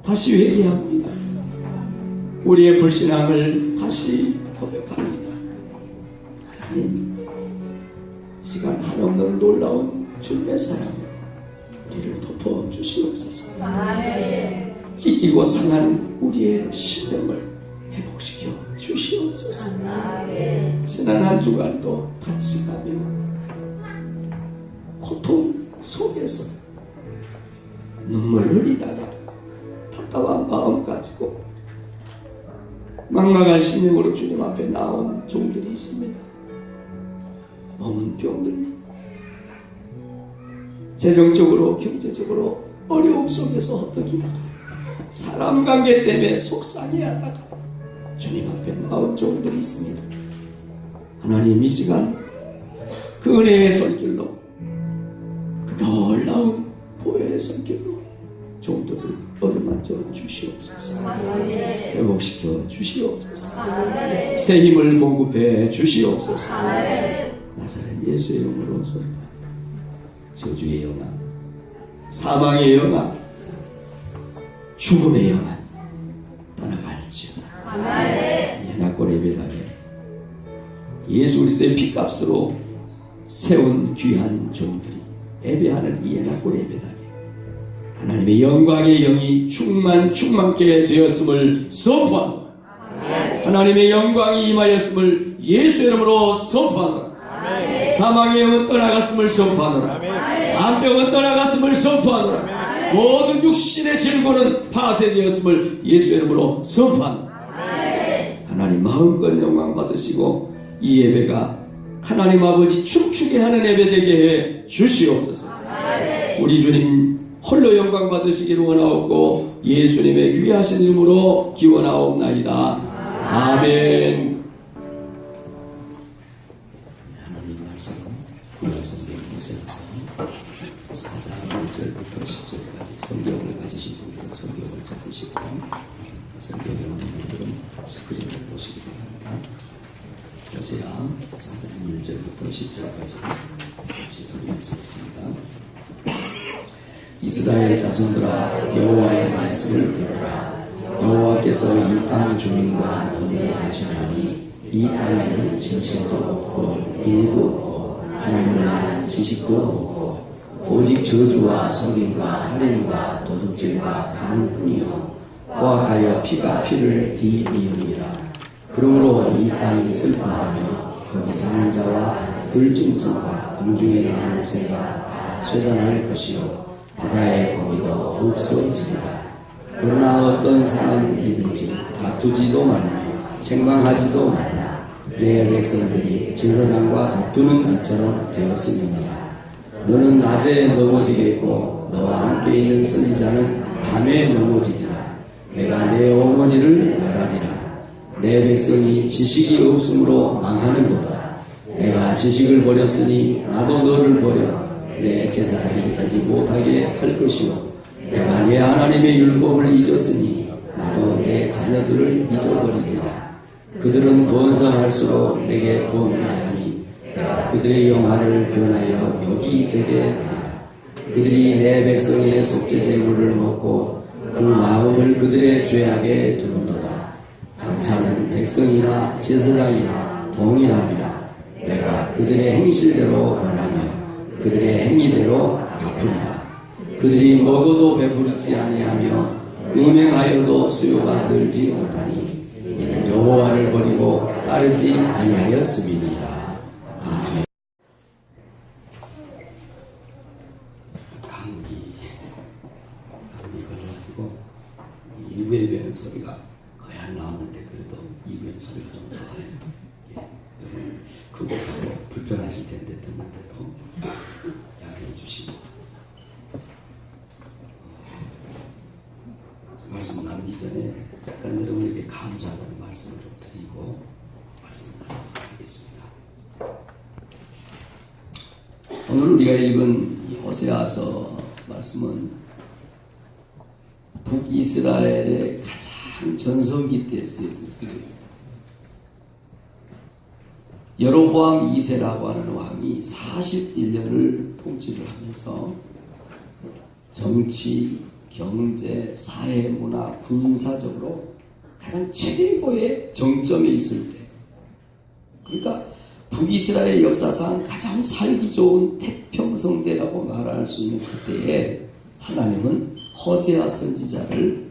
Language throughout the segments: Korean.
다시 회개합니다. 우리의 불신앙을 다시 고백합니다. 하나님, 이 시간 한없는 놀라운 주님의 사랑으로 우리를 덮어주시옵소서. 찢기고 상한 우리의 심령을 회복시켜 주시옵소서. 지난 한 주간도 탄식하며 고통 속에서 눈물 흘리다가 답답한 마음 가지고 막막한 심령으로 주님 앞에 나온 종들이 있습니다. 몸은 병들고 재정적으로 경제적으로 어려움 속에서 헛떡이다가 사람 관계 때문에 속상해하다가 주님 앞에 나온 종들이 있습니다. 하나님, 이 시간 그 은혜의 손길로, 그 놀라운 보혈의 손길로 종들을 어루만져 주시옵소서. 회복시켜 주시옵소서. 새 힘을 공급해 주시옵소서. 나사렛 예수의 이름으로 선포합니다. 저주의 영아, 사망의 영아, 죽음의 영아 떠나갈지어다. 예나골 예배당에 예수 그리스도의 피값으로 세운 귀한 종들이 예배하는 이 예나골 예배당에 하나님의 영광의 영이 충만케 되었음을 선포하노라. 하나님의 영광이 임하였음을 예수의 이름으로 선포하노라. 사망의 영은 떠나갔음을 선포하노라. 암병은 떠나갔음을 선포하노라. 모든 육신의 질고는 파쇄되었음을 예수의 이름으로 선포하노라. 하나님, 마음껏 영광 받으시고 이 예배가 하나님 아버지 춤추게 하는 예배 되게 해 주시옵소서. 우리 주님 홀로 영광 받으시기를 원하옵고 예수님의 귀하신 이름으로 기원하옵나이다. 아멘. 하나님 말씀 구약성경 모세서 4장 1절부터 10절까지 성경을 가지신 분들은 성경을 찾으시고 성경에 없는 분들은 스크린을 보시기 바랍니다. 호세아 4장 1절부터 10절까지 같이 소리하시겠습니다. 이스라엘 자손들아, 여호와의 말씀을 들으라. 여호와께서 이 땅 주민과 언쟁하시나니 이 땅에는 진실도 없고 인의도 없고 하나님을 아는 지식도 없고 오직 저주와 속임과 살인과 도둑질과 가늠뿐이요 포악하여 피가 피를 뒤이음이라. 그러므로 이 땅이 슬퍼하며 거기 사는 자와 들짐승과 공중에 나는 새가 다 쇠잔할 것이요 바다의 고기도 없어지리라. 그러나 어떤 사람이든지 다투지도 말며 책망하지도 말라. 내 백성들이 제사장과 다투는 자처럼 되었음이니라. 너는 낮에 넘어지겠고 너와 함께 있는 선지자는 밤에 넘어지리라. 내가 내 어머니를 멸하리라. 내 백성이 지식이 없으므로 망하는도다. 내가 지식을 버렸으니 나도 너를 버려 내 제사장이 되지 못하게 할 것이요 내가 내 하나님의 율법을 잊었으니 나도 내 자녀들을 잊어버리리라. 그들은 번성할수록 내게 범죄하니 내가 그들의 영화를 변하여 욕이 되게 하리라. 그들이 내 백성의 속죄 제물을 먹고 그 마음을 그들의 죄악에 두는도다. 장차는 백성이나 제사장이나 동일함이라. 내가 그들의 행실대로 벌하며 그들의 행위대로 갚으리라. 그들이 먹어도 배부르지 아니하며 음행하여도 수요가 늘지 못하니 이는 여호와를 버리고 따르지 아니하였음이니라. 아멘. 감기 걸려가지고 일부 예배는 소리가 거의 안 나왔는데 그래도 2부의 소리가 좀 나와요. 좀 크고 불편하실 텐데 듣는데도 양해해 주시고 말씀 나누기 전에 잠깐 여러분에게 감사하다는 말씀을 좀 드리고 말씀을 나누도록 하겠습니다. 오늘 우리가 읽은 이 호세아서 말씀은 북이스라엘의 가장 전성기 때 쓰여진 성경입니다. 여로보암 2세라고 하는 왕이 41년을 통치를 하면서 정치, 경제, 사회, 문화, 군사적으로 가장 최고의 정점에 있을 때, 그러니까 북이스라엘 역사상 가장 살기 좋은 태평성대라고 말할 수 있는 그때에 하나님은 호세아 선지자를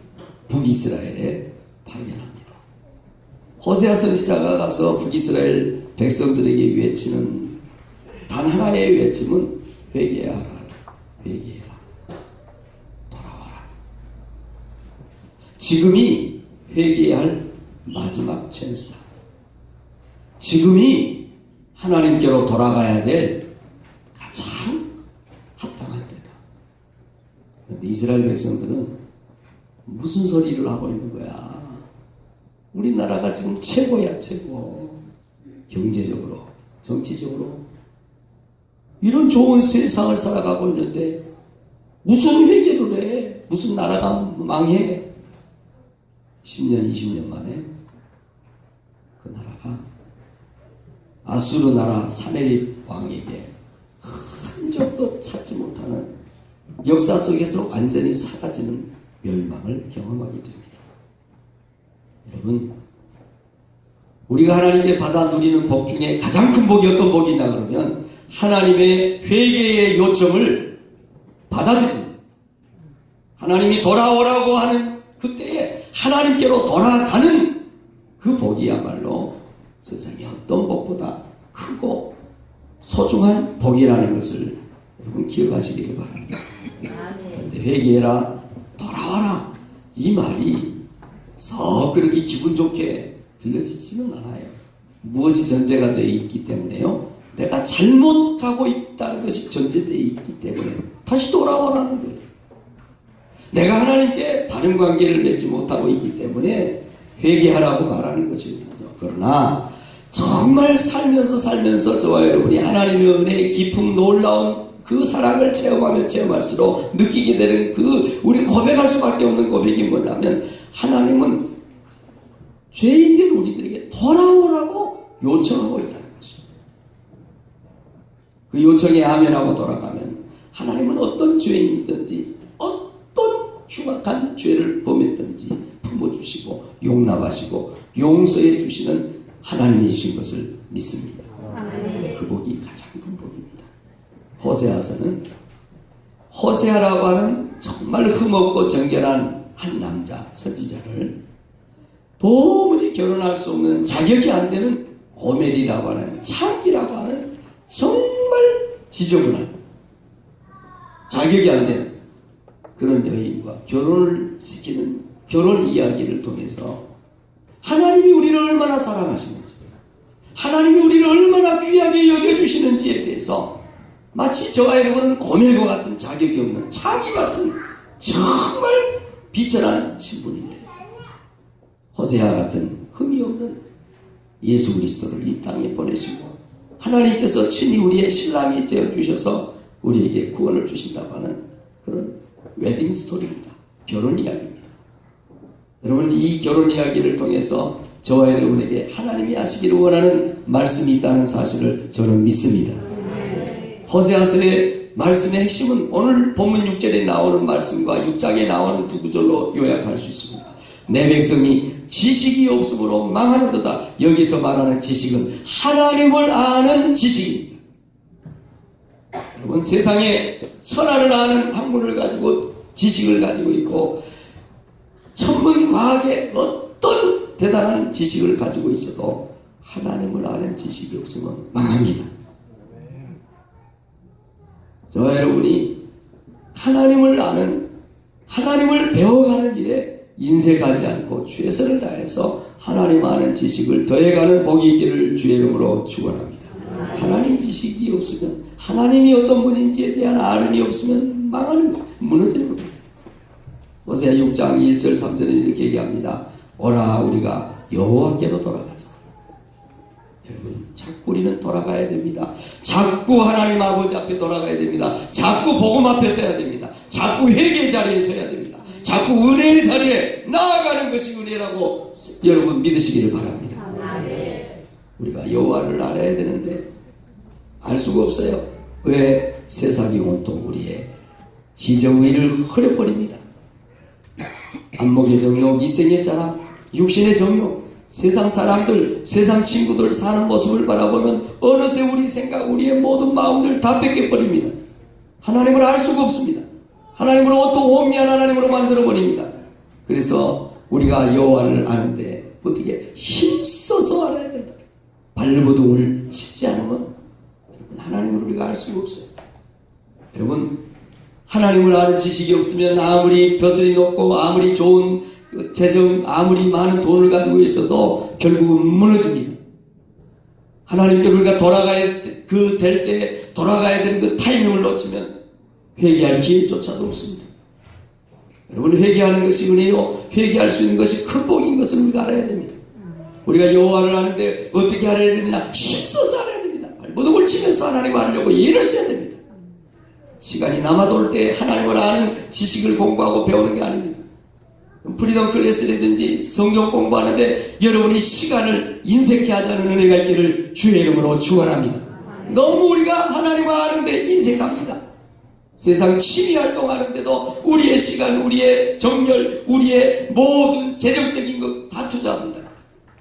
북이스라엘에 파견합니다. 호세아 선지자가 가서 북이스라엘 백성들에게 외치는 단 하나의 외침은 회개하라, 회개해라, 돌아와라. 지금이 회개해야 할 마지막 찬스다. 지금이 하나님께로 돌아가야 될 가장 합당한 때다. 그런데 이스라엘 백성들은 무슨 소리를 하고 있는 거야? 우리나라가 지금 최고야, 최고. 경제적으로, 정치적으로. 이런 좋은 세상을 살아가고 있는데 무슨 회개를 해? 무슨 나라가 망해? 10년, 20년 만에 그 나라가 아수르 나라 사네립 왕에게 흔적도 찾지 못하는 역사 속에서 완전히 사라지는 멸망을 경험하게 됩니다. 여러분, 우리가 하나님께 받아 누리는 복 중에 가장 큰 복이 어떤 복이냐 그러면 하나님의 회개의 요청을 받아들입니다. 하나님이 돌아오라고 하는 그때에 하나님께로 돌아가는 그 복이야말로 세상에 어떤 복보다 크고 소중한 복이라는 것을 여러분 기억하시기를 바랍니다. 그런데 회개해라, 돌아와라, 이 말이 썩 그렇게 기분 좋게 들려지지는 않아요. 무엇이 전제가 되어 있기 때문에요? 내가 잘못하고 있다는 것이 전제되어 있기 때문에 다시 돌아오라는 거예요. 내가 하나님께 바른 관계를 맺지 못하고 있기 때문에 회개하라고 말하는 것이거든요. 그러나 정말 살면서 저와 여러분이 하나님의 은혜의 깊은 놀라운 그 사랑을 체험하면 체험할수록 느끼게 되는 그 우리 고백할 수밖에 없는 고백이 뭐냐면 하나님은 죄인된 우리들에게 돌아오라고 요청하고 있다는 것입니다. 그 요청에 아멘하고 돌아가면 하나님은 어떤 죄인이든지 어떤 흉악한 죄를 범했든지 품어주시고 용납하시고 용서해 주시는 하나님이신 것을 믿습니다. 그 복이 가장 큰 복입니다. 호세아서는 호세아라고 하는 정말 흠없고 정결한 한 남자 선지자를 도무지 결혼할 수 없는 자격이 안 되는 고멜이라고 하는 창기라고 하는 정말 지저분한 자격이 안 되는 그런 여인과 결혼을 시키는 결혼 이야기를 통해서 하나님이 우리를 얼마나 사랑하시는지, 하나님이 우리를 얼마나 귀하게 여겨주시는지에 대해서 마치 저와 여러분은 고멜과 같은 자격이 없는 창기 같은 정말 비천한 신분인데 호세아 같은 흠이 없는 예수 그리스도를 이 땅에 보내시고 하나님께서 친히 우리의 신랑이 되어주셔서 우리에게 구원을 주신다고 하는 그런 웨딩 스토리입니다. 결혼 이야기입니다. 여러분, 이 결혼 이야기를 통해서 저와 여러분에게 하나님이 하시기를 원하는 말씀이 있다는 사실을 저는 믿습니다. 호세아서의 말씀의 핵심은 오늘 본문 6절에 나오는 말씀과 6장에 나오는 두 구절로 요약할 수 있습니다. 내 백성이 지식이 없으므로 망하는도다. 여기서 말하는 지식은 하나님을 아는 지식입니다. 여러분, 세상에 천하를 아는 학문을 가지고 지식을 가지고 있고 천문과학의 어떤 대단한 지식을 가지고 있어도 하나님을 아는 지식이 없으면 망합니다. 저와 여러분이 하나님을 아는, 하나님을 배워가는 일에 인색하지 않고 최선을 다해서 하나님 아는 지식을 더해가는 복이 있기를 주의 이름으로 축원합니다. 하나님 지식이 없으면, 하나님이 어떤 분인지에 대한 아름이 없으면 망하는 거예요. 무너지는 겁니다. 호세아 6장 1절 3절에 이렇게 얘기합니다. 오라, 우리가 여호와께로 돌아가자. 여러분, 자꾸 우리는 돌아가야 됩니다. 자꾸 하나님 아버지 앞에 돌아가야 됩니다. 자꾸 복음 앞에 서야 됩니다. 자꾸 회개 자리에 서야 됩니다. 자꾸 은혜의 자리에 나아가는 것이 은혜라고 여러분 믿으시기를 바랍니다. 우리가 여호와를 알아야 되는데 알 수가 없어요. 왜? 세상이 온통 우리의 지정의를 흐려버립니다. 안목의 정욕, 이생의 자랑, 육신의 정욕, 세상 사람들, 세상 친구들 사는 모습을 바라보면 어느새 우리 생각, 우리의 모든 마음들 다 뺏겨버립니다. 하나님을 알 수가 없습니다. 하나님을 어떤 오미한 하나님으로 만들어버립니다. 그래서 우리가 여호와를 아는데 어떻게 힘써서 알아야 된다. 발버둥을 치지 않으면 여러분 하나님을 우리가 알 수가 없어요. 여러분 하나님을 아는 지식이 없으면 아무리 벼슬이 높고 아무리 좋은 재정, 아무리 많은 돈을 가지고 있어도 결국은 무너집니다. 하나님께 우리가 될 때 돌아가야 되는 그 타이밍을 놓치면 회개할 기회조차도 없습니다. 여러분 회개하는 것이 은혜요, 회개할 수 있는 것이 큰 복인 것을 우리가 알아야 됩니다. 우리가 여호와를 아는데 어떻게 알아야 되느냐? 힘써서 알아야 됩니다. 발버둥을 치면서 하나님을 알려고 예를 써야 됩니다. 시간이 남아돌 때 하나님을 아는 지식을 공부하고 배우는 게 아닙니다. 프리덤 클래스라든지 성경 공부하는데 여러분이 시간을 인색케 하지 않은 은혜가 있기를 주의 이름으로 축원합니다. 너무 우리가 하나님을 아는데 인색합니다. 세상 취미 활동하는데도 우리의 시간, 우리의 정열, 우리의 모든 재정적인 것 다 투자합니다.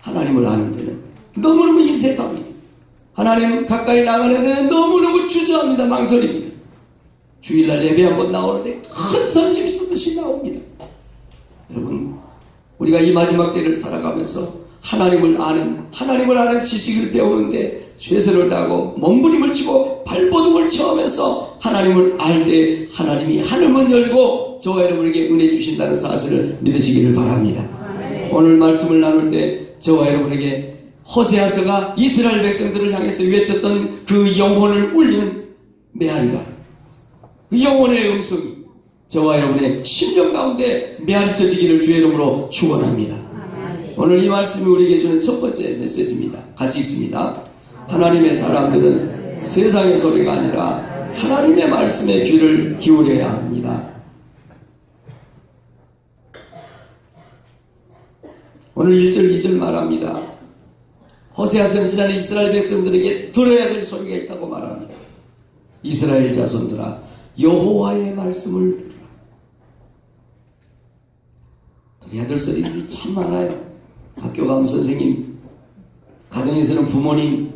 하나님을 아는 데는 너무너무 인색합니다. 하나님 가까이 나가는 데는 너무너무 주저합니다. 망설입니다. 주일날 예배 한번 나오는데 큰 선심 쓰듯이 나옵니다. 여러분 우리가 이 마지막 때를 살아가면서 하나님을 아는 지식을 배우는데 최선을 다하고 몸부림을 치고 발버둥을 쳐하면서 하나님을 알 때 하나님이 하늘문 열고 저와 여러분에게 은혜 주신다는 사실을 믿으시기를 바랍니다. 오늘 말씀을 나눌 때 저와 여러분에게 호세아서가 이스라엘 백성들을 향해서 외쳤던 그 영혼을 울리는 메아리가, 그 영혼의 음성이 저와 여러분의 심령 가운데 메아리쳐지기를 주의 이름으로 축원합니다. 오늘 이 말씀이 우리에게 주는 첫 번째 메시지입니다. 같이 읽습니다. 하나님의 사람들은 세상의 소리가 아니라 하나님의 말씀에 귀를 기울여야 합니다. 오늘 1절 2절 말합니다. 호세아 선지자는 이스라엘 백성들에게 들어야 될 소리가 있다고 말합니다. 이스라엘 자손들아 여호와의 말씀을 들으라. 들어야 될 소리들이 참 많아요. 학교 가면 선생님, 가정에서는 부모님,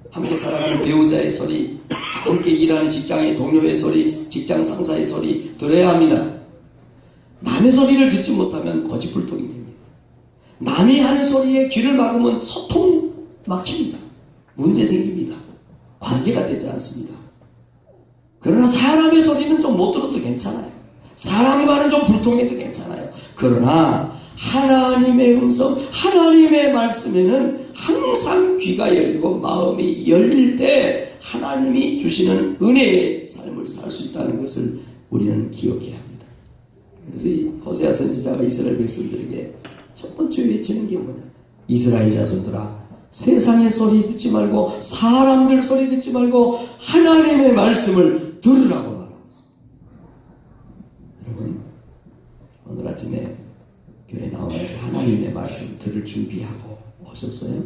함께 살아가는 배우자의 소리, 함께 일하는 직장의 동료의 소리, 직장 상사의 소리 들어야 합니다. 남의 소리를 듣지 못하면 거짓불통이 됩니다. 남이 하는 소리에 귀를 막으면 소통 막힙니다. 문제 생깁니다. 관계가 되지 않습니다. 그러나 사람의 소리는 좀 못 들어도 괜찮아요. 사람과는 좀 불통해도 괜찮아요. 그러나 하나님의 음성, 하나님의 말씀에는 항상 귀가 열리고 마음이 열릴 때 하나님이 주시는 은혜의 삶을 살 수 있다는 것을 우리는 기억해야 합니다. 그래서 이 호세아 선지자가 이스라엘 백성들에게 첫 번째 외치는 게 뭐냐? 이스라엘 자손들아 세상의 소리 듣지 말고 사람들 소리 듣지 말고 하나님의 말씀을 들으라고 말하고 있습니다. 여러분 오늘 아침에 교회 나오면서 하나님의 말씀 들을 준비하고 오셨어요?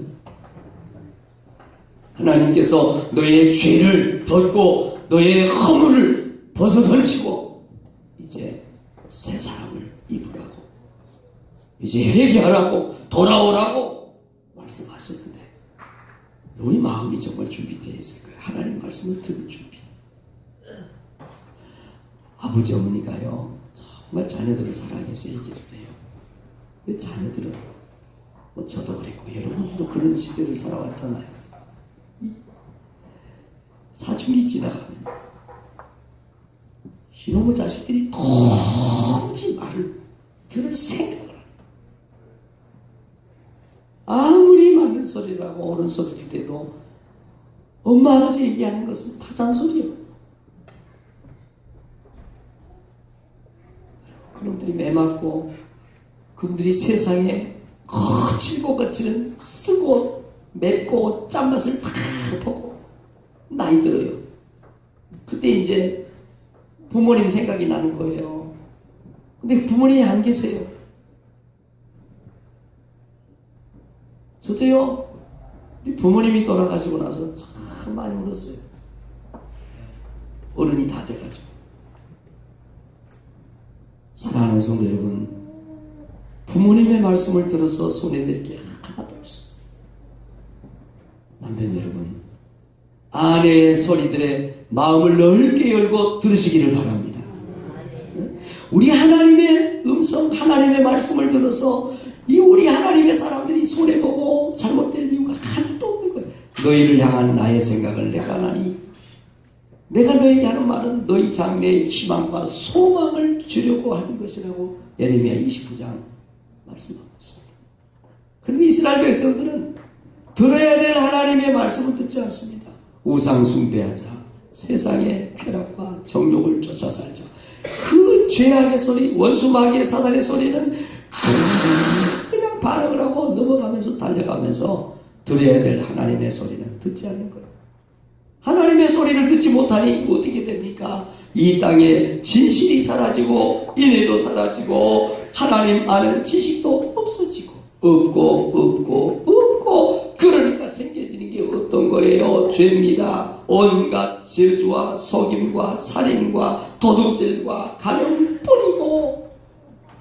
하나님께서 너의 죄를 덮고 너의 허물을 벗어던지고 이제 새 사람을 입으라고, 이제 회개하라고, 돌아오라고 말씀하셨는데 우리 마음이 정말 준비되어 있을 거예요. 하나님 말씀을 들을 준비. 아버지 어머니가요 정말 자녀들을 사랑해서 얘기를 해요. 왜 자녀들은 뭐 저도 그랬고 여러분들도 그런 시대를 살아왔잖아요. 사춘기 지나가면 이놈의 자식들이 도무지 말을 들을 생각을 합니다. 아무리 맞는 소리라고 옳은 소리를 해도 엄마 아버지 얘기하는 것은 다 잔소리예요. 그놈들이 매맞고 그놈들이 세상에 거칠고 거칠은 쓰고 맵고 짠맛을 다 보고 나이 들어요. 그때 이제 부모님 생각이 나는 거예요. 근데 부모님이 안 계세요. 저도요 우리 부모님이 돌아가시고 나서 참 많이 울었어요. 어른이 다 돼가지고. 사랑하는 성도 여러분, 부모님의 말씀을 들어서 손해낼 게 하나도 없어요. 남편 여러분, 아내의 소리들에 마음을 넓게 열고 들으시기를 바랍니다. 우리 하나님의 음성, 하나님의 말씀을 들어서 이 우리 하나님의 사람들이 손해보고 잘못될 이유가 하나도 없는 거예요. 너희를 향한 나의 생각을 내가 하나니, 내가 너에게 하는 말은 너희 장래의 희망과 소망을 주려고 하는 것이라고 예레미야 29장 말씀하고 있습니다. 그런데 이스라엘 백성들은 들어야 될 하나님의 말씀을 듣지 않습니다. 우상 숭배하자, 세상의 쾌락과 정욕을 쫓아 살자. 그 죄악의 소리, 원수 마귀의 사단의 소리는 그냥 반응을 하고 넘어가면서 달려가면서 들어야 될 하나님의 소리는 듣지 않는 거예요. 하나님의 소리를 듣지 못하니 어떻게 됩니까? 이 땅에 진실이 사라지고 인애도 사라지고 하나님 아는 지식도 없어지고 없고 그러니까 생겨지는 게 어떤 거예요? 죄입니다. 온갖 저주와 속임과 살인과 도둑질과 간음뿐이고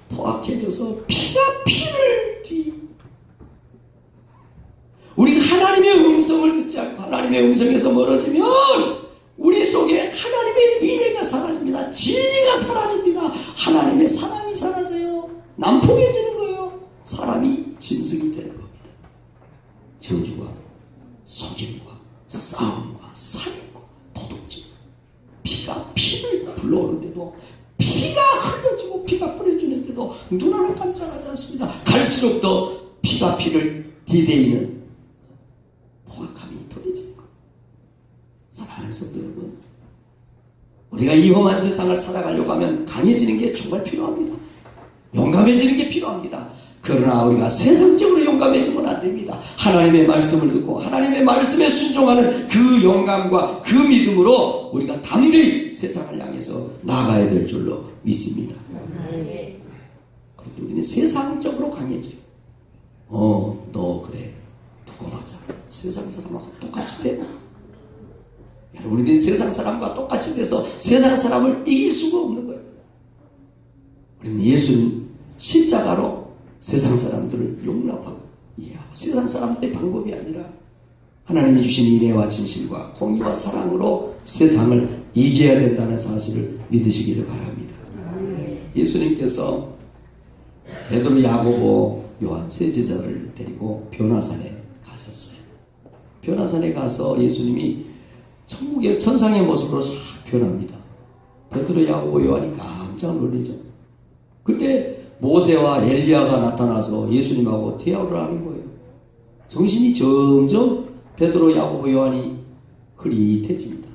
포악해져서 피가 피를 뒤. 우리가 하나님의 음성을 듣지 않고 하나님의 음성에서 멀어지면 우리 속에 하나님의 인애가 사라집니다. 진리가 사라집니다. 하나님의 사랑이 사라져요. 난폭해지는 거예요. 사람이 짐승이 되는 겁니다. 저주와 속임과 싸움과 살인과 도둑질, 피가 피를 불러오는데도 피가 흘려지고 피가 뿌려주는데도 눈 하나 깜짝하지 않습니다. 갈수록 더 피가 피를 디데이는 포악함이 더해지는 것. 사랑하는 성도 여러분, 우리가 이 험한 세상을 살아가려고 하면 강해지는 게 정말 필요합니다. 용감해지는 게 필요합니다. 그러나 우리가 세상적으로 용감해지면 안 됩니다. 하나님의 말씀을 듣고 하나님의 말씀에 순종하는 그 용감과 그 믿음으로 우리가 담대히 세상을 향해서 나가야 될 줄로 믿습니다. 그런데 우리는 세상적으로 강해져요. 너 그래, 두고 보자. 세상 사람하고 똑같이 돼. 우리는 세상 사람과 똑같이 돼서 세상 사람을 이길 수가 없는 거예요. 우리는 예수는 십자가로 세상 사람들을 용납하고 이해하고 세상 사람들의 방법이 아니라 하나님이 주신 인애와 진실과 공의와 사랑으로 세상을 이겨야 된다는 사실을 믿으시기를 바랍니다. 예수님께서 베드로, 야고보, 요한 세 제자를 데리고 변화산에 가셨어요. 변화산에 가서 예수님이 천국의 천상의 모습으로 싹 변합니다. 베드로, 야고보, 요한이 깜짝 놀리죠. 그때 모세와 엘리야가 나타나서 예수님하고 대화를 하는 거예요. 정신이 점점 베드로, 야고보, 요한이 흐릿해집니다.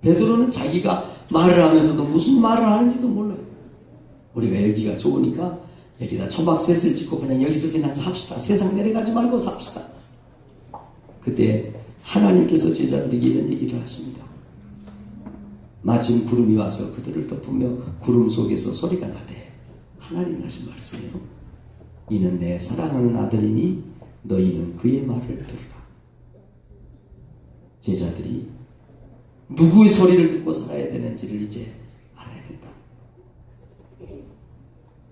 베드로는 자기가 말을 하면서도 무슨 말을 하는지도 몰라요. 우리가 여기가 좋으니까 여기다 초막셋을 짓고 그냥 여기서 그냥 삽시다. 세상 내려가지 말고 삽시다. 그때 하나님께서 제자들에게 이런 얘기를 하십니다. 마침 구름이 와서 그들을 덮으며 구름 속에서 소리가 나되 하나님이 하신 말씀이에요. 이는 내 사랑하는 아들이니 너희는 그의 말을 들으라. 제자들이 누구의 소리를 듣고 살아야 되는지를 이제 알아야 된다.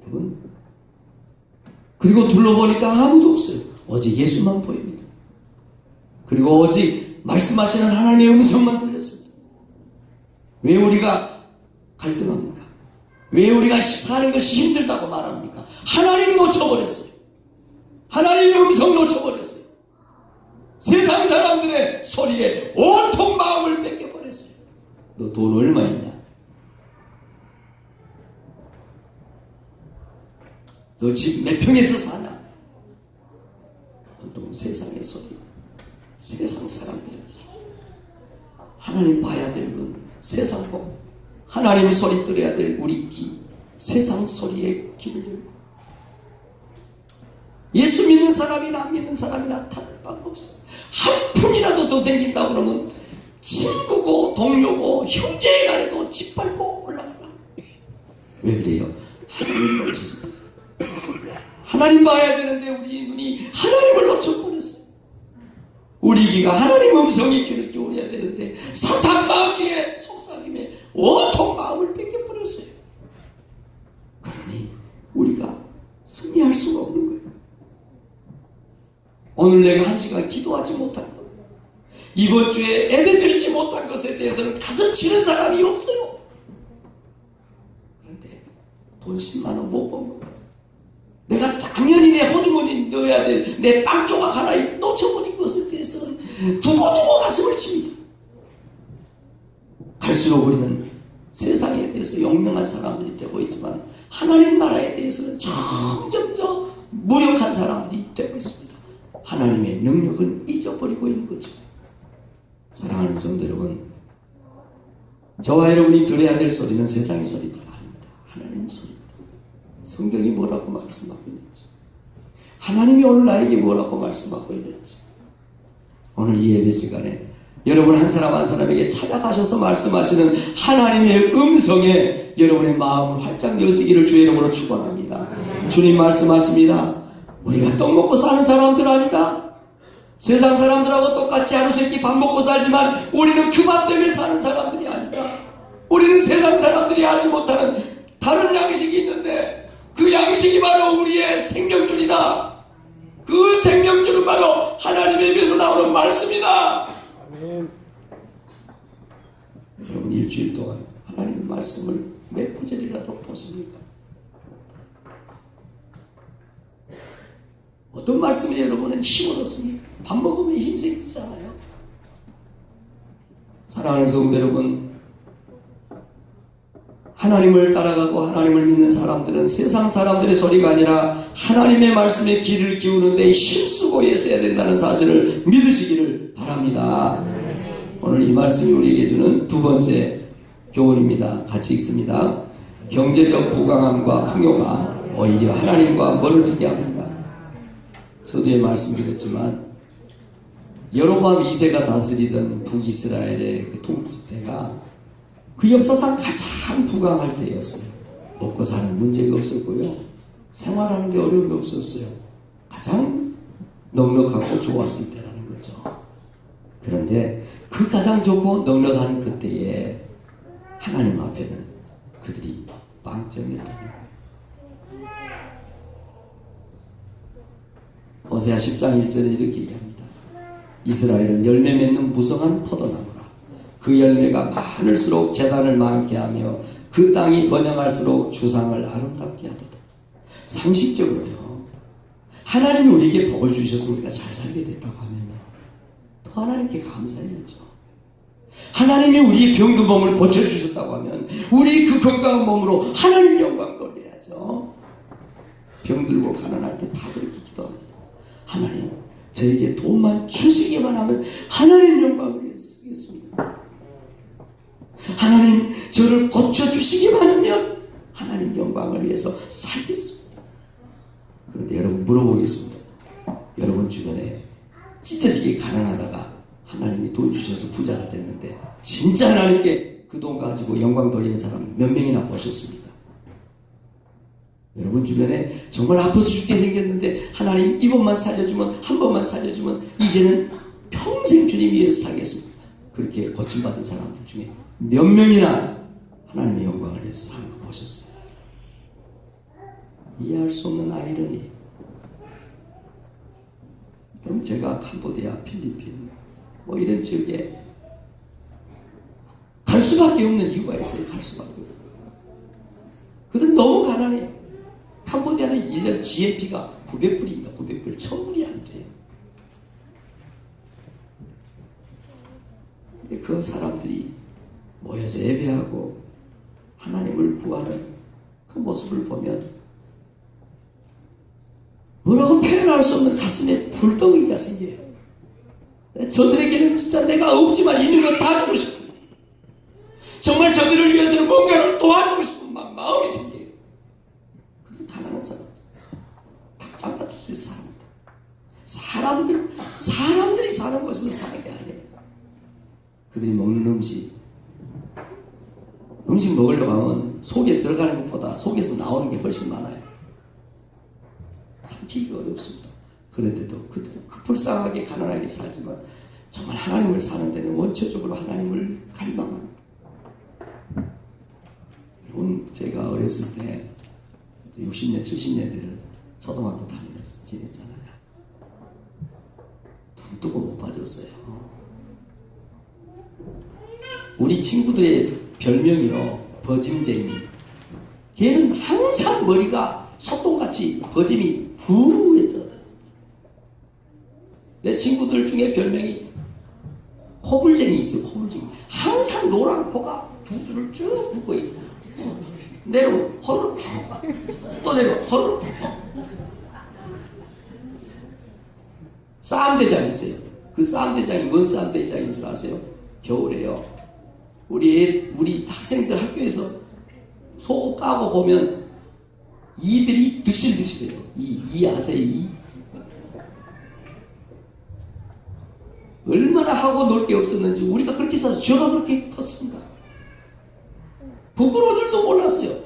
여러분, 그리고 둘러보니까 아무도 없어요. 오직 예수만 보입니다. 그리고 오직 말씀하시는 하나님의 음성만 들렸습니다. 왜 우리가 갈등합니까? 왜 우리가 사는 것이 힘들다고 말합니까? 하나님 놓쳐버렸어요. 하나님의 음성 놓쳐버렸어요. 세상 사람들의 소리에 온통 마음을 뺏겨버렸어요. 너 돈 얼마 있냐? 너 집 몇 평에서 사냐? 온통 세상의 소리, 세상 사람들의 하나님 봐야 될 분, 세상 보고 하나님 소리 들어야 될 우리 귀, 세상 소리에 귀를 열고 예수 믿는 사람이나 안 믿는 사람이나 다를 바가 없어요. 한 푼이라도 더 생긴다 그러면 친구고 동료고 형제에 간에도 짓밟고 올라가라. 왜 그래요? 하나님 놓쳤어요. 하나님 봐야 되는데 우리 눈이 하나님을 놓쳐버렸어요. 우리 귀가 하나님 음성이 귀를 기울여야 되는데 사탄 마귀의 속삭임에 온통 마음을 뺏겨버렸어요. 그러니 우리가 성령 승리할 수가 없는 거예요. 오늘 내가 1시간 기도하지 못한 것, 이번 주에 예배드리지 못한 것에 대해서는 가슴 치는 사람이 없어요. 그런데 돈 10만 원 못 번 거, 내가 당연히 내 호주머니 넣어야 될 내 빵 조각 하나 놓쳐버린 것에 대해서는 두고두고 가슴을 칩니다. 갈수록 우리는 세상에 대해서 용맹한 사람들이 되고 있지만 하나님 나라에 대해서는 점점 더 무력한 사람들이 되고 있습니다. 하나님의 능력은 잊어버리고 있는 거죠. 사랑하는 성도 여러분, 저와 여러분이 들어야 될 소리는 세상의 소리가 아닙니다. 하나님의 소리입니다. 성경이 뭐라고 말씀하고 있는지, 하나님이 오늘 나에게 뭐라고 말씀하고 있는지, 오늘 이 예배 시간에 여러분 한 사람 한 사람에게 찾아가셔서 말씀하시는 하나님의 음성에 여러분의 마음을 활짝 여시기를 주의 이름으로 축원합니다. 주님 말씀하십니다. 우리가 떡 먹고 사는 사람들 아니다. 세상 사람들하고 똑같이 하루 세끼 밥 먹고 살지만 우리는 그 밥 때문에 사는 사람들이 아니다. 우리는 세상 사람들이 알지 못하는 다른 양식이 있는데 그 양식이 바로 우리의 생명줄이다. 그 생명줄은 바로 하나님의 입에서 나오는 말씀이다. 여러분 일주일 동안 하나님의 말씀을 몇 구절이라도 보십니까? 어떤 말씀에 여러분은 힘을 얻습니까? 밥 먹으면 힘생기잖아요. 사랑하는 성도 여러분, 하나님을 따라가고 하나님을 믿는 사람들은 세상 사람들의 소리가 아니라 하나님의 말씀에 귀를 기우는 데 힘쓰고 애써야 된다는 사실을 믿으시기를 바랍니다. 오늘 이 말씀이 우리에게 주는 두 번째 교훈입니다. 같이 읽습니다. 경제적 부강함과 풍요가 오히려 하나님과 멀어지게 합니다. 서두에 말씀드렸지만 여로보암 2세가 다스리던 북이스라엘의 그 통치태가 그 역사상 가장 부강할 때였어요. 먹고 사는 문제가 없었고요. 생활하는 게 어려움이 없었어요. 가장 넉넉하고 좋았을 때라는 거죠. 그런데 그 가장 좋고 넉넉한 그때에 하나님 앞에는 그들이 빵점이었다. 호세아 10장 1절에 이렇게 얘기합니다. 이스라엘은 열매 맺는 무성한 포도나무라. 그 열매가 많을수록 재단을 많게 하며 그 땅이 번영할수록 주상을 아름답게 하도다. 상식적으로요, 하나님이 우리에게 복을 주셔서 우리가 잘 살게 됐다고 하면요, 또 하나님께 감사해야죠. 하나님이 우리의 병든 몸을 고쳐주셨다고 하면 우리 그 건강한 몸으로 하나님 영광 돌려야죠. 병들고 가난할 때 다 그렇게 기도합니다. 하나님, 저에게 돈만 주시기만 하면 하나님 영광을 위해 쓰겠습니다. 하나님, 저를 고쳐주시기만 하면 하나님 영광을 위해서 살겠습니다. 그런데 여러분 물어보겠습니다. 여러분 주변에 찢어지게 가난하다가 하나님이 돈 주셔서 부자가 됐는데 진짜 하나님께 그 돈 가지고 영광 돌리는 사람 몇 명이나 보셨습니까? 여러분 주변에 정말 아파서 죽게 생겼는데 하나님 이번만 살려주면, 한 번만 살려주면 이제는 평생 주님 위해서 살겠습니다. 그렇게 고침받은 사람들 중에 몇 명이나 하나님의 영광을 위해서 사는 거 보셨어요? 이해할 수 없는 아이러니. 그럼 제가 캄보디아, 필리핀 뭐 이런 지역에 갈 수밖에 없는 이유가 있어요. 갈 수밖에 없는. 그들 너무 가난해요. 캄보디아는 1년 GNP가 900불입니다. 900불. 1000불이 안 돼요. 근데 그 사람들이 모여서 예배하고 하나님을 구하는 그 모습을 보면 뭐라고 표현할 수 없는 가슴에 불덩이가 생겨요. 저들에게는 진짜 내가 없지만 있는 건 다 주고 싶어요. 정말 저들을 위해서는 뭔가를 도와주고 싶은 마음이 생겨요. 가난한 사람들, 닭장 같은 데 사람들, 사람들이 사는 곳에서 사는 게 아니에요. 그들이 먹는 음식 먹으려고 하면 속에 들어가는 것보다 속에서 나오는 게 훨씬 많아요. 삼키기가 어렵습니다. 그런데도 그들은 불쌍하게 가난하게 살지만 정말 하나님을 사는 데는 원초적으로 하나님을 갈망합니다. 여러분, 제가 어렸을 때 60년, 70년대를 초등학교 다니면서 지냈잖아요. 눈 뜨고 못 빠졌어요. 우리 친구들의 별명이요, 버짐쟁이. 걔는 항상 머리가 소똥같이 버짐이 부에 떠요. 내 친구들 중에 별명이 호불쟁이 있어요. 호불쟁이. 항상 노란 코가 두 줄을 쭉 붙고 있고, 내려 허를 푹, 또 내려 허를 푹. 싸움대장이 있어요. 그 싸움대장이 뭔 싸움대장인 줄 아세요? 겨울에요. 우리 학생들 학교에서 속옷 까고 보면 이들이 득실득실해요. 이 아세요? 이? 얼마나 하고 놀 게 없었는지 우리가 그렇게 살아서 저가 그렇게 컸습니다. 부끄러울 줄도 몰랐어요.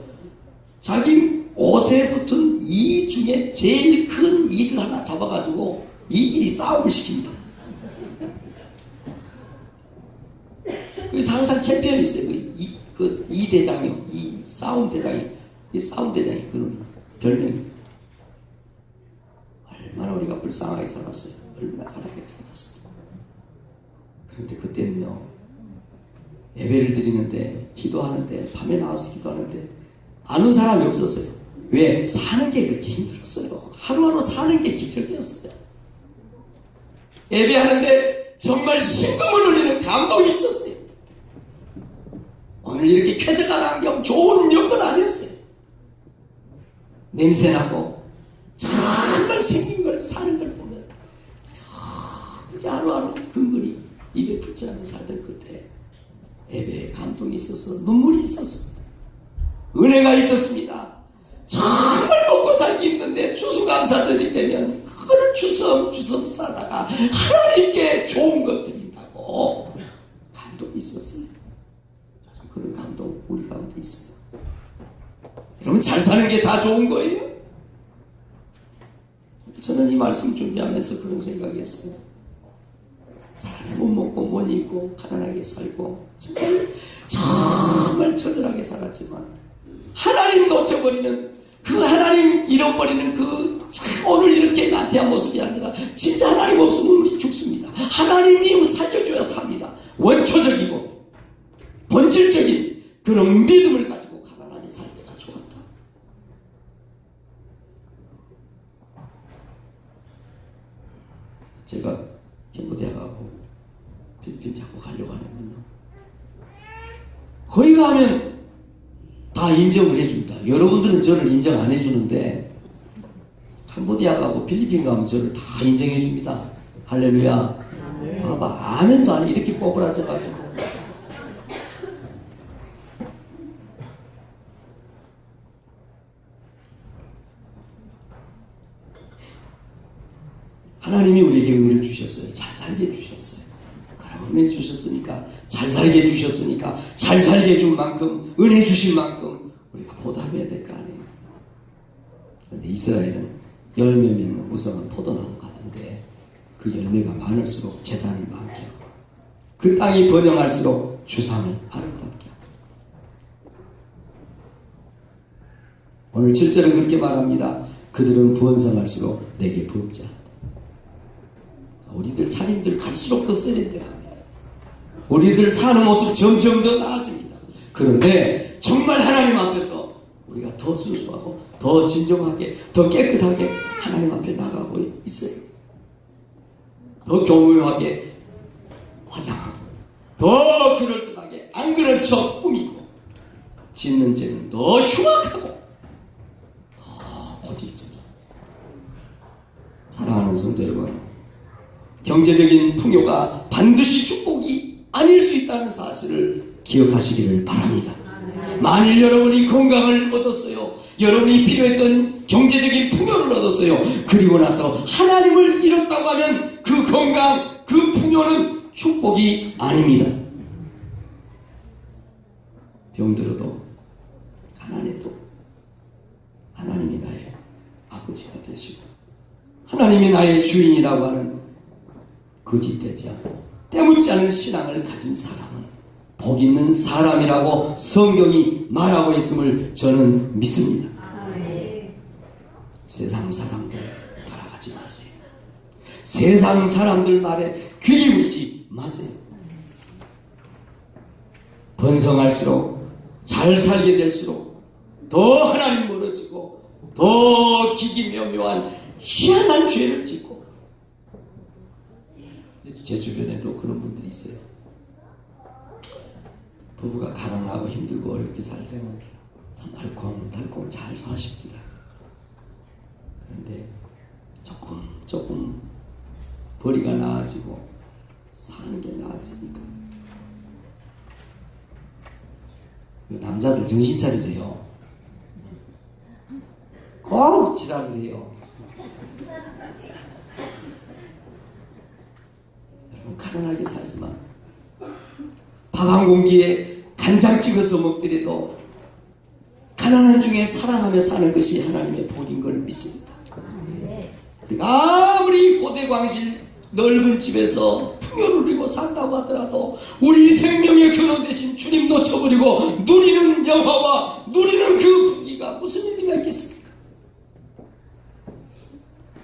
자기 옷에 붙은 이 중에 제일 큰 이를 하나 잡아가지고 이끼리 싸움을 시킵니다. 그래서 항상 챔피언이 있어요. 이 대장이요. 이 싸움 대장이. 이 싸움 대장이 그런 별명이. 얼마나 우리가 불쌍하게 살았어요. 얼마나 가난하게 살았어요. 그런데 그때는요, 예배를 드리는데, 기도하는데, 밤에 나와서 기도하는데, 아는 사람이 없었어요. 왜? 사는 게 그렇게 힘들었어요. 하루하루 사는 게 기적이었어요. 예배하는데 정말 심금을 울리는 감동이 있었어요. 오늘 이렇게 쾌적한 환경, 좋은 여건 아니었어요. 냄새나고, 정말 생긴 걸, 사는 걸 보면, 진짜 하루하루 근근히 입에 붙지 않고 살던 그때, 예배에 감동이 있어서 눈물이 있었습니다. 은혜가 있었습니다. 정말 먹고 살기 힘든데 추수감사절이 되면 그걸 주섬주섬 싸다가 하나님께 좋은 것 드린다고 감동이 있었어요. 그런 감동 우리 가운데 있어요. 여러분, 잘 사는 게 다 좋은 거예요? 저는 이 말씀 준비하면서 그런 생각이었어요. 잘 못 먹고 못 입고 가난하게 살고 정말 처절하게 살았지만 하나님 놓쳐버리는, 그 하나님 잃어버리는 그 오늘 이렇게 나태한 모습이 아니라 진짜 하나님 없으면 우리 죽습니다. 하나님이 살려줘야 삽니다. 원초적이고 본질적인 그런 믿음을 가지고 가난하게 살 때가 좋았다. 제가 캄보디아 가고 필리핀 자꾸 가려고 하는군요. 거기 가면 다 인정을 해준다. 여러분들은 저를 인정 안 해주는데 캄보디아 가고 필리핀 가면 저를 다 인정해 줍니다. 할렐루야. 봐봐, 아멘도 안 해. 이렇게 꼬부라져가지고. 하나님이 우리에게 은혜를 주셨어요. 잘 살게 해주셨어요. 그럼 은혜 주셨으니까, 잘 살게 해주셨으니까, 잘 살게 해준 만큼, 은혜 주신 만큼 우리가 보답해야 될 거 아니에요. 그런데 이스라엘은 열매 맺는 무성한 포도나무 같은데 그 열매가 많을수록 재단을 많게 하고 그 땅이 번영할수록 주상을 아름답게 하고, 오늘 7절은 그렇게 말합니다. 그들은 부원성할수록 내게 부업자한다. 우리들 차림들 갈수록 더 세련돼갑니다. 우리들 사는 모습 점점 더 나아집니다. 그런데 정말 하나님 앞에서 우리가 더 순수하고 더 진정하게 더 깨끗하게 하나님 앞에 나가고 있어요. 더 교묘하게 화장하고 더 그럴듯하게 안 그런 척 꾸미고 짓는 죄는 더 흉악하고 더 고질적인. 사랑하는 성도 여러분, 경제적인 풍요가 반드시 축복이 아닐 수 있다는 사실을 기억하시기를 바랍니다. 만일 여러분이 건강을 얻었어요, 여러분이 필요했던 경제적인 풍요를 얻었어요, 그리고 나서 하나님을 잃었다고 하면 그 건강, 그 풍요는 축복이 아닙니다. 병들어도 가난해도 하나님이 나의 아버지가 되시고 하나님이 나의 주인이라고 하는 거짓되지 않고 때묻지 않은 신앙을 가진 사람은 복 있는 사람이라고 성경이 말하고 있음을 저는 믿습니다. 세상 사람들 따라가지 마세요. 세상 사람들 말에 귀 기울이지 마세요. 번성할수록 잘 살게 될수록 더 하나님 멀어지고 더 기기묘묘한 희한한 죄를 짓고, 제 주변에도 그런 분들이 있어요. 부부가 가난하고 힘들고 어렵게 살 때는 참 달콤달콤 잘 사십니다. 그런데 조금 벌이가 나아지고 사는 게 나아지니까 남자들 정신 차리세요. 꼭 지랄을 해요. 여러분, 가난하게 살지만 밥 한 공기에 간장 찍어서 먹더라도 가난한 중에 사랑하며 사는 것이 하나님의 복인 걸 믿습니다. 우리가 아무리 고대광실 넓은 집에서 풍요를 누리고 산다고 하더라도 우리 생명의 근원 대신 주님 놓쳐버리고 누리는 영화와 누리는 그 분기가 무슨 의미가 있겠습니까?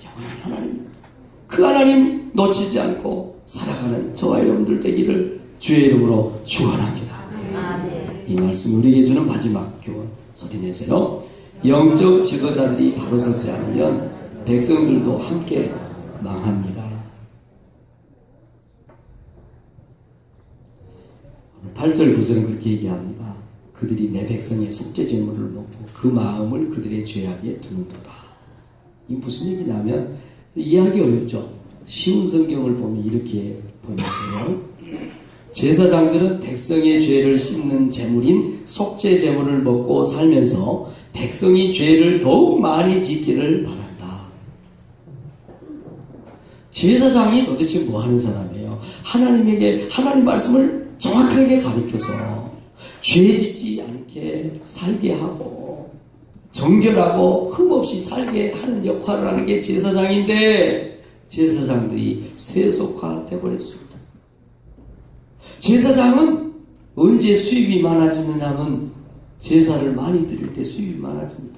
영원한 하나님, 그 하나님 놓치지 않고 살아가는 저와 여러분들 되기를 주의 이름으로 축원합니다. 이 말씀 우리에게 주는 마지막 교훈 소리내세요. 영적 지도자들이 바로 서지 않으면 백성들도 함께 망합니다. 8절 9절은 그렇게 얘기합니다. 그들이 내 백성의 속죄 제물을 먹고 그 마음을 그들의 죄악에 두는도다. 이 무슨 얘기냐면 이해하기 어렵죠. 쉬운 성경을 보면 이렇게 번역해요. 제사장들은 백성의 죄를 씻는 제물인 속죄 제물을 먹고 살면서 백성이 죄를 더욱 많이 짓기를 바란다. 제사장이 도대체 뭐 하는 사람이에요? 하나님에게 하나님 말씀을 정확하게 가르쳐서 죄 짓지 않게 살게 하고 정결하고 흠없이 살게 하는 역할을 하는 게 제사장인데 제사장들이 세속화돼 버렸습니다. 제사장은 언제 수입이 많아지느냐면 제사를 많이 드릴 때 수입이 많아집니다.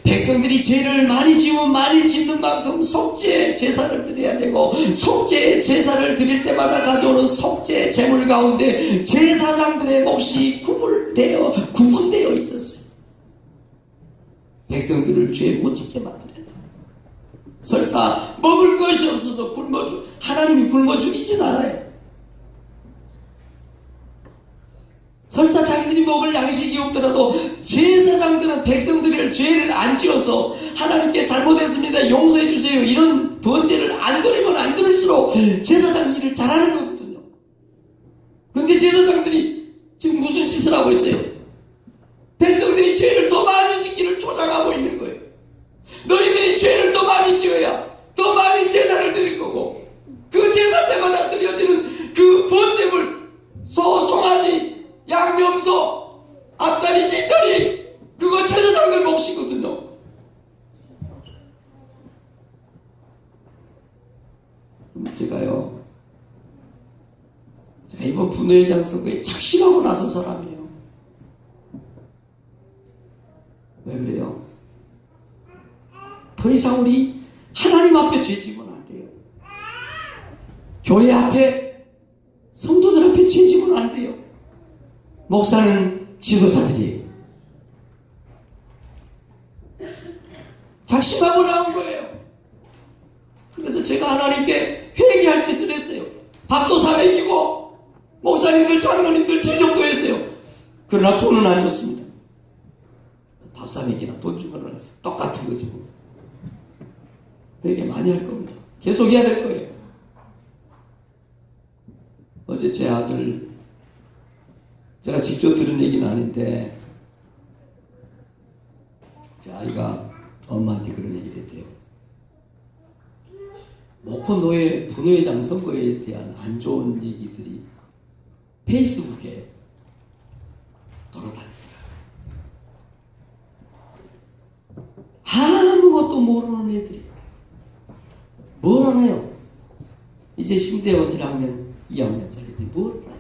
백성들이 죄를 많이 지으면 많이 짓는 만큼 속죄 제사를 드려야 되고 속죄 제사를 드릴 때마다 가져오는 속죄 제물 가운데 제사장들의 몫이 구분되어 있었어요. 백성들을 죄 못 짓게 만들었다. 설사 먹을 것이 없어서 하나님이 굶어 죽이진 않아요. 설사 자기들이 먹을 양식이 없더라도 제사장들은 백성들의 죄를 안 지어서 하나님께 잘못했습니다 용서해 주세요 이런 번제를 안 드리면 안 드릴수록 제사장 일을 잘하는 거거든요. 그런데 제사장들이 지금 무슨 짓을 하고 있어요? 백성들이 죄를 더 많이 짓기를 조장하고 있는 거예요. 너희들이 죄를 더 많이 지어야 더 많이 제사를 드릴 거고 그 제사 때마다 드려지는 그 번제물 소, 송아지 양념소, 앞다리, 뒷다리 그거 제사장들 몫이거든요. 제가 이번 분회장 선거에 착심하고 나선 사람이에요. 왜 그래요? 더 이상 우리 하나님 앞에 죄 지면 안 돼요. 교회 앞에 성도들 앞에 죄 지면 안 돼요. 목사는 지도자들이에요. 작심하고 나온 거예요. 그래서 제가 하나님께 회개할 짓을 했어요. 밥도 사먹이고 목사님들 장로님들 대접도 했어요. 그러나 돈은 안 줬습니다. 밥 사먹이나 돈 주고는 똑같은 거죠. 회개 많이 할 겁니다. 계속 해야 될 거예요. 어제 제 아들 제가 직접 들은 얘기는 아닌데 제 아이가 엄마한테 그런 얘기를 했대요. 목포노회 분회장 선거에 대한 안 좋은 얘기들이 페이스북에 돌아다니더라. 아무것도 모르는 애들이 뭘 하나요? 이제 신대원 1학년 2학년짜리들이 뭘 하나요?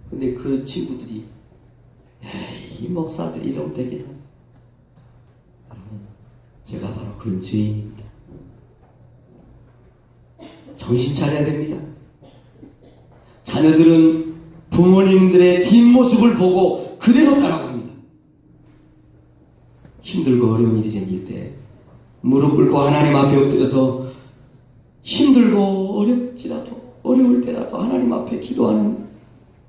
근데 그 친구들이 에이, 이 목사들이 이러면 되겠나? 여러분, 제가 바로 그런 죄인입니다. 정신 차려야 됩니다. 자녀들은 부모님들의 뒷모습을 보고 그대로 따라갑니다. 힘들고 어려운 일이 생길 때 무릎 꿇고 하나님 앞에 엎드려서 힘들고 어려울 때라도 하나님 앞에 기도하는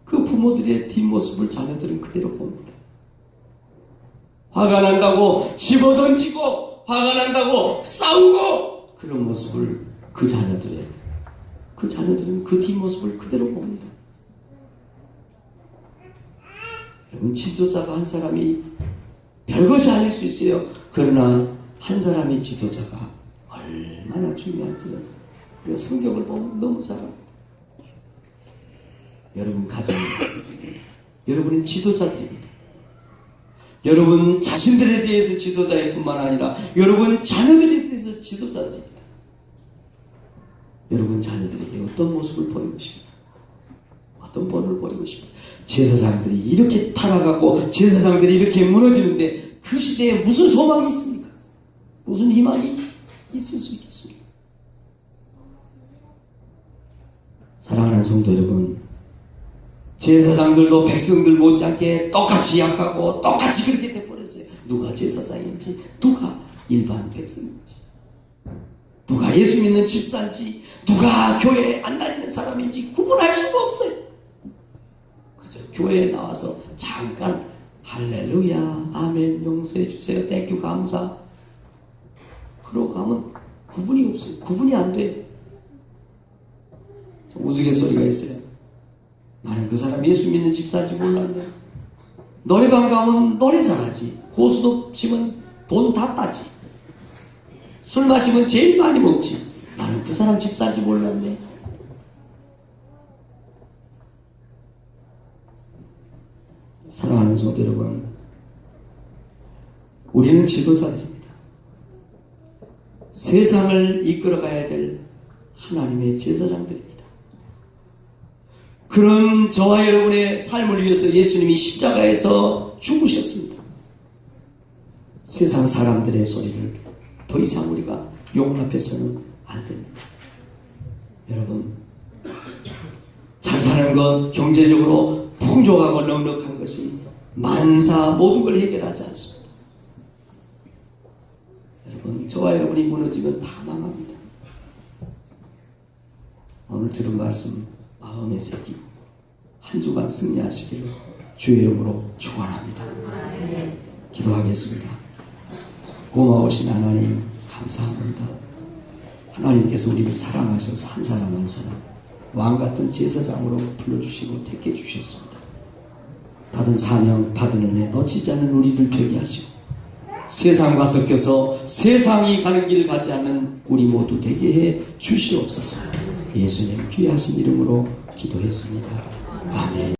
그 부모들의 뒷모습을 자녀들은 그대로 봅니다. 화가 난다고 집어던지고 화가 난다고 싸우고 그런 모습을 그 자녀들은 그 뒷모습을 그대로 봅니다. 여러분, 지도자가 한 사람이 별것이 아닐 수 있어요. 그러나 한 사람의 지도자가 얼마나 중요한지는 우리가 성경을 보면 너무 잘 압니다. 여러분 가정, 여러분은 지도자들입니다. 여러분 자신들에 대해서 지도자일 뿐만 아니라 여러분 자녀들에 대해서 지도자들입니다. 여러분 자녀들에게 어떤 모습을 보이고 싶습니까? 어떤 본을 보이고 싶습니까? 제사장들이 이렇게 타락하고 제사장들이 이렇게 무너지는데 그 시대에 무슨 소망이 있습니까? 무슨 희망이 있을 수 있겠습니까? 사랑하는 성도 여러분, 제사장들도 백성들 못지않게 똑같이 약하고 똑같이 그렇게 돼버렸어요. 누가 제사장인지, 누가 일반 백성인지, 누가 예수 믿는 집사인지, 누가 교회에 안 다니는 사람인지 구분할 수가 없어요. 그저 교회에 나와서 잠깐 할렐루야, 아멘, 용서해 주세요, 땡큐, 감사 그러고 가면 구분이 없어요. 구분이 안 돼요. 우스갯소리가 있어요. 나는 그 사람 예수 믿는 집사인지 몰랐네. 노래방 가면 노래 잘하지. 고수도 치면 돈 다 따지. 술 마시면 제일 많이 먹지. 나는 그 사람 집사인지 몰랐네. 사랑하는 성도 여러분, 우리는 지도자들입니다. 세상을 이끌어가야 될 하나님의 제사장들입니다. 그런 저와 여러분의 삶을 위해서 예수님이 십자가에서 죽으셨습니다. 세상 사람들의 소리를 더 이상 우리가 용납해서는 안 됩니다. 여러분, 잘 사는 것, 경제적으로 풍족하고 넉넉한 것이 만사 모든 걸 해결하지 않습니다. 여러분, 저와 여러분이 무너지면 다 망합니다. 오늘 들은 말씀 마음에 새기고 한 주간 승리하시기를 주의 이름으로 축원합니다. 기도하겠습니다. 고마우신 하나님 감사합니다. 하나님께서 우리를 사랑하셔서 한 사람 한 사람 왕같은 제사장으로 불러주시고 택해 주셨습니다. 받은 사명, 받은 은혜 놓치지 않는 우리들 되게 하시고 세상과 섞여서 세상이 가는 길을 가지 않는 우리 모두 되게 해 주시옵소서. 예수님 귀하신 이름으로 기도했습니다. 아멘.